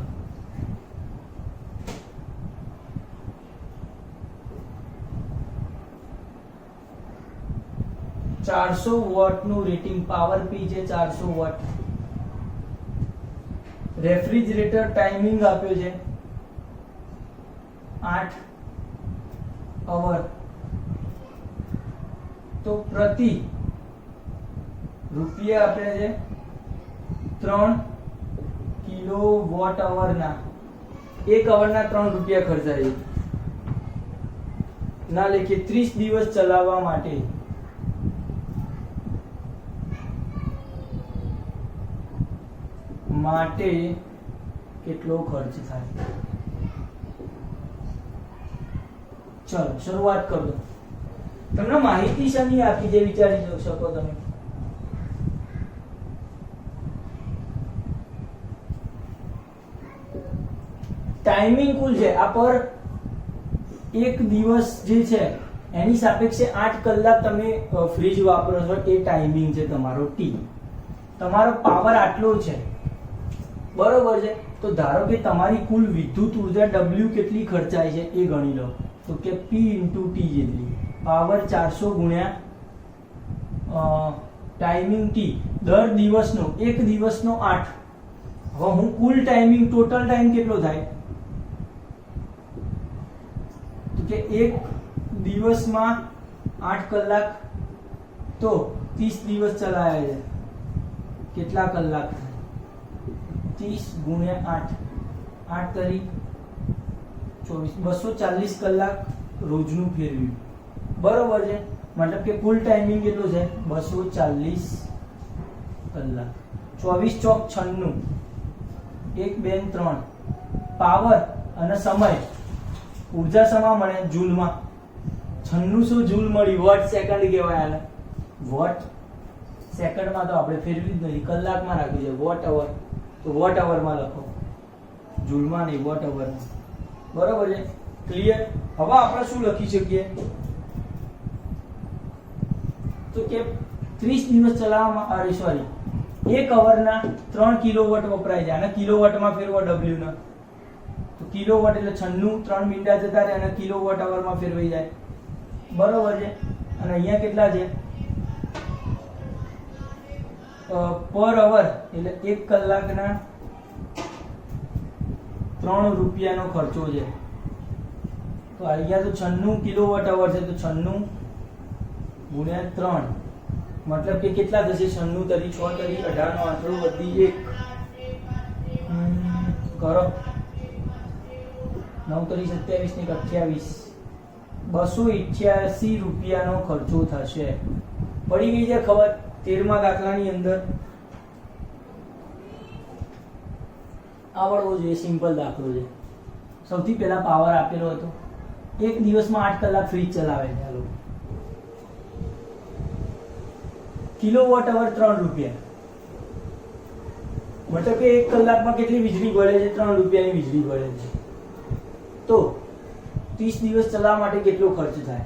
ચારસો વોટ નું રેટિંગ, પાવર P છે 400 વોટ. રેફ્રિજરેટર ટાઈમિંગ આપ્યો છે 8 અવર, તો પ્રતિ રૂપિયા આપે છે 3 કિલોવોટ અવરના, 1 અવરના 3 રૂપિયા ખર્ચાય છે. ના લેખે 30 દિવસ ચલાવવા માટે કેટલો ખર્ચ થાય? ચલો શરૂઆત કરો. તમને માહિતી શાની આપી છે વિચારી શકો તમે. ટાઈમિંગ કુલ છે આ પર એક દિવસ જે છે એની સાપેક્ષે 8 કલાક તમે ફ્રીજ વાપરો છો, એ ટાઈમિંગ છે તમારો T. તમારો પાવર આટલો છે, બરોબર છે. તો ધારો કે તમારી કુલ વિદ્યુત ઉર્જા W કેટલી ખર્ચાય છે એ ગણી લો. તો કે P × T જેટલી. પાવર 400 ગુણ્યા ટાઈમિંગ T, દર દિવસનો, એક દિવસનો 8. હવે હું કુલ ટાઈમિંગ, ટોટલ ટાઈમ કેટલો થાય? તો કે એક દિવસમાં 8 કલાક, તો 30 દિવસ ચલાવ્યા છે, કેટલા કલાક થાય? 30 ગુણ્યા 8, 8 તારીખ 24, 240 કલાક રોજનું ફેરવ્યું. બરોબર છે. મતલબ કે કુલ ટાઈમિંગ કેટલો છે? 240 કલાક. 24 ચોક 96, 1 2 3. પાવર અને સમય, ઉર્જા સમા મળે જૂલમાં. 9600 જૂલ મળી. વોટ સેકન્ડ કહેવાય આને. વોટ સેકન્ડમાં તો આપણે ફેરવી જ નથી, કલાકમાં રાખ્યું છે. વોટ અવર, તો વોટ અવરમાં લખો, જૂલમાં નહીં, વોટ અવરમાં. બરોબર છે. ક્લિયર? હવે આપણે શું લખી શકીએ? તો કે 30 દિવસ ચલાવવામાં, સોરી, 1 અવરના 3 કિલોવોટ વપરાય છે. અને કિલોવોટમાં ફેરવો W ના, તો કિલોવોટ એટલે 96, 3 મીંડા જતા રહે અને કિલોવોટ અવરમાં ફેરવાઈ જાય. બરોબર છે. અને અહીંયા કેટલા છે? પર અવર એટલે 1 કલાકના 3 રૂપિયાનો ખર્ચો છે. તો અહીંયા તો 96 કિલોવોટ અવર છે, તો 96 ગુણ્યા 3, મતલબ કે કેટલા થશે? 96 તરી 6 તરી 18 નો આંકડો વધી 1 કરો, 9 તરી 27 ને 28, 288 રૂપિયાનો ખર્ચો થશે. પડી ગઈ છે ખબર? 13મા દાખલાની અંદર આવડવો જોઈએ. સિમ્પલ દાખલો છે. સૌથી પહેલા પાવર આપેલો હતો, એક દિવસમાં 8 કલાક ફ્રીજ ચલાવે છે. ચાલો, કિલોવોટ અવર 3 રૂપિયા, મતલબ કે 1 કલાકમાં કેટલી વીજળી બળે છે? 3 રૂપિયાની વીજળી બળે છે. તો 30 દિવસ ચલાવવા માટે કેટલો ખર્ચ થાય?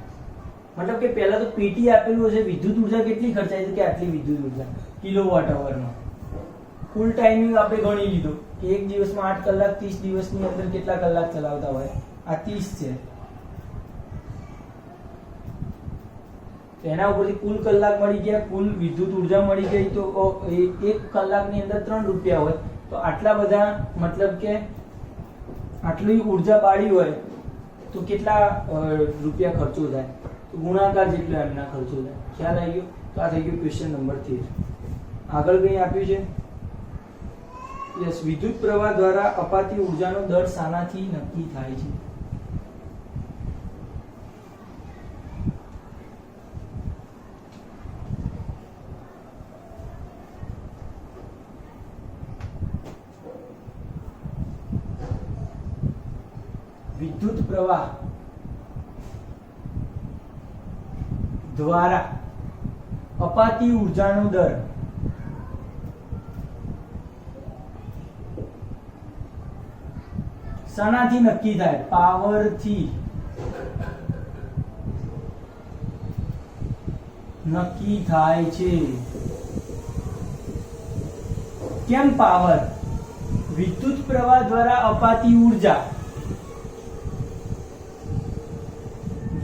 મતલબ કે પહેલા તો PT આપેલું હશે, વિદ્યુત ઉર્જા કેટલી ખર્ચાય છે કે આટલી વિદ્યુત ઉર્જા કિલોવોટ અવરમાં. કુલ ટાઈમિંગ આપણે ગણી લીધો કે એક દિવસમાં 8 કલાક, 30 દિવસની અંદર કેટલા કલાક ચલાવતા હોય? આ 30 છે. એના ઉપરથી કુલ કલાક મળી ગયા, કુલ વિદ્યુત ઉર્જા મળી ગઈ. તો 1 કલાકની અંદર 3 રૂપિયા હોય, તો આટલા બધા, મતલબ કે આટલી ઉર્જા બાળી હોય તો કેટલા રૂપિયા ખર્ચો થાય? તો ગુણાકાર જેટલો એમના ખર્ચો થાય. ખ્યાલ આવી ગયો? તો આ થઈ ગયું ક્વેશ્ચન નંબર 13. આગળ કંઈ આપ્યું છે? યસ, વિદ્યુત પ્રવાહ દ્વારા અપાતી ઉર્જાનો દર શાનાથી નક્કી થાય છે? વિદ્યુત પ્રવાહ દ્વારા અપાતી ઉર્જાનો દર શાનાથી નક્કી થાય? પાવરથી નક્કી થાય છે. કેમ પાવર? વિદ્યુત પ્રવાહ દ્વારા અપાતી ઉર્જા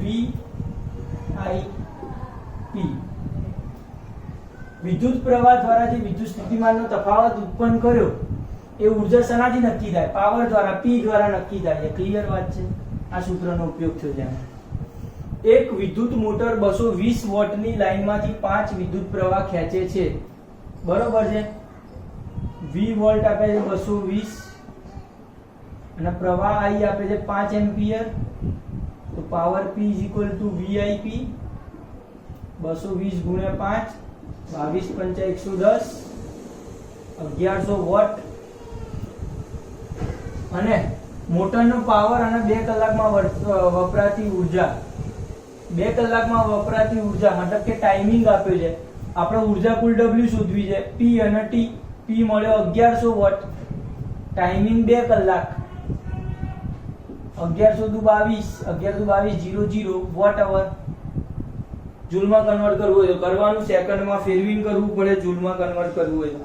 VIP, વિદ્યુત પ્રવાહ દ્વારા જે વિદ્યુત સ્થિતિમાનનો તફાવત ઉત્પન્ન કર્યો એ ઉર્જા શાનાથી નક્કી થાય? પાવર દ્વારા, P દ્વારા નક્કી થાય છે. ક્લિયર વાત છે? આ સૂત્રનો ઉપયોગ થયો છે. એક વિદ્યુત મોટર 220 વોટની લાઇનમાંથી 5 વિદ્યુત પ્રવાહ ખેંચે છે. બરોબર છે? V વોલ્ટ આપે છે 220 અને પ્રવાહ I આપે છે 5 એમ્પિયર. તો પાવર P VIP 220 ગુણ્યા 5 22 5 110 1100 વોટ. અને મોટરનો પાવર અને 2 કલાકમાં વપરાતી ઉર્જા, 2 કલાકમાં વપરાતી ઉર્જા મતલબ કે ટાઈમિંગ આપ્યો છે. આપણે ઉર્જા કુલ W શોધવી છે, P અને T. P મળ્યો 1100 વોટ, ટાઈમિંગ 2 કલાક, 1100 દુ 22 00 વોટ અવર. જૂલમાં કન્વર્ટ કરવું હોય તો કરવાનું, સેકન્ડમાં ફેરવીને કરવું પડે. જૂલમાં કન્વર્ટ કરવું હોય,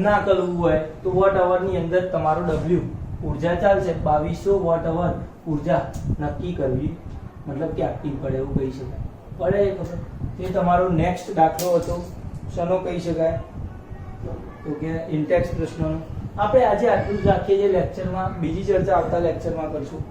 ના કરવું હોય તો વોટ અવરની અંદર તમારો W ઉર્જા ચાલશે. 2200 વોટ અવર ઉર્જા નક્કી કરવી મતલબ કે આપવી પડે, એવું કહી શકાય. પડે એ તમારો નેક્સ્ટ દાખલો હતો. શનો કહી શકાય? તો કે ઇન્ટેક્સ પ્રશ્નનો. આપણે આજે આટલું જ રાખીએ છીએ લેક્ચરમાં. બીજી ચર્ચા આવતા લેક્ચરમાં કરશું.